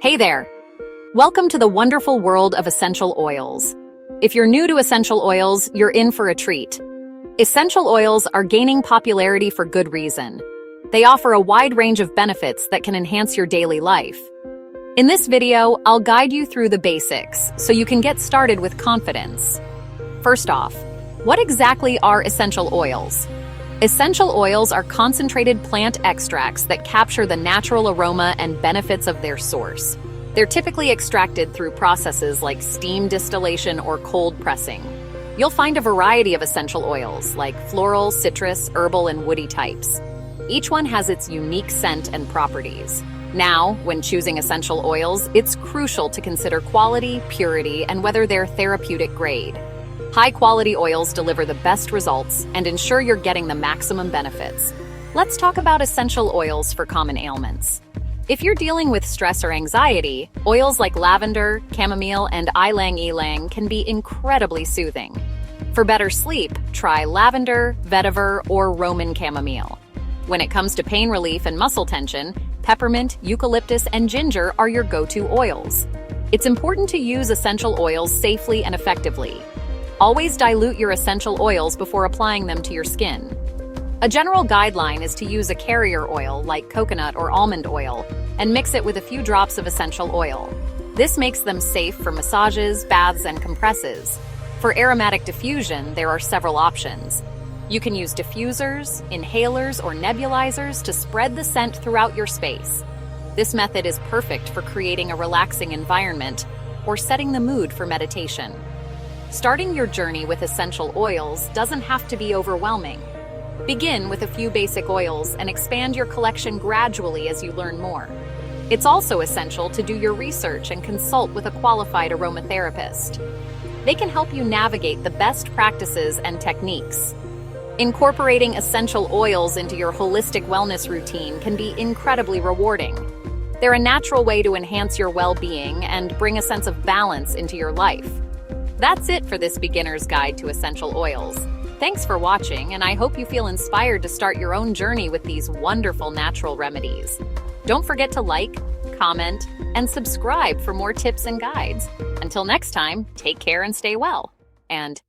Hey there! Welcome to the wonderful world of essential oils. If you're new to essential oils, you're in for a treat. Essential oils are gaining popularity for good reason. They offer a wide range of benefits that can enhance your daily life. In this video, I'll guide you through the basics so you can get started with confidence. First off, what exactly are essential oils? Essential oils are concentrated plant extracts that capture the natural aroma and benefits of their source. They're typically extracted through processes like steam distillation or cold pressing. You'll find a variety of essential oils like floral, citrus, herbal, and woody types. Each one has its unique scent and properties. Now, when choosing essential oils, it's crucial to consider quality, purity, and whether they're therapeutic grade. High-quality oils deliver the best results and ensure you're getting the maximum benefits. Let's talk about essential oils for common ailments. If you're dealing with stress or anxiety, oils like lavender, chamomile, and ylang-ylang can be incredibly soothing. For better sleep, try lavender, vetiver, or Roman chamomile. When it comes to pain relief and muscle tension, peppermint, eucalyptus, and ginger are your go-to oils. It's important to use essential oils safely and effectively. Always dilute your essential oils before applying them to your skin. A general guideline is to use a carrier oil like coconut or almond oil and mix it with a few drops of essential oil. This makes them safe for massages, baths, and compresses. For aromatic diffusion, there are several options. You can use diffusers, inhalers, or nebulizers to spread the scent throughout your space. This method is perfect for creating a relaxing environment or setting the mood for meditation. Starting your journey with essential oils doesn't have to be overwhelming. Begin with a few basic oils and expand your collection gradually as you learn more. It's also essential to do your research and consult with a qualified aromatherapist. They can help you navigate the best practices and techniques. Incorporating essential oils into your holistic wellness routine can be incredibly rewarding. They're a natural way to enhance your well-being and bring a sense of balance into your life. That's it for this beginner's guide to essential oils. Thanks for watching, and I hope you feel inspired to start your own journey with these wonderful natural remedies. Don't forget to like, comment, and subscribe for more tips and guides. Until next time, take care and stay well. And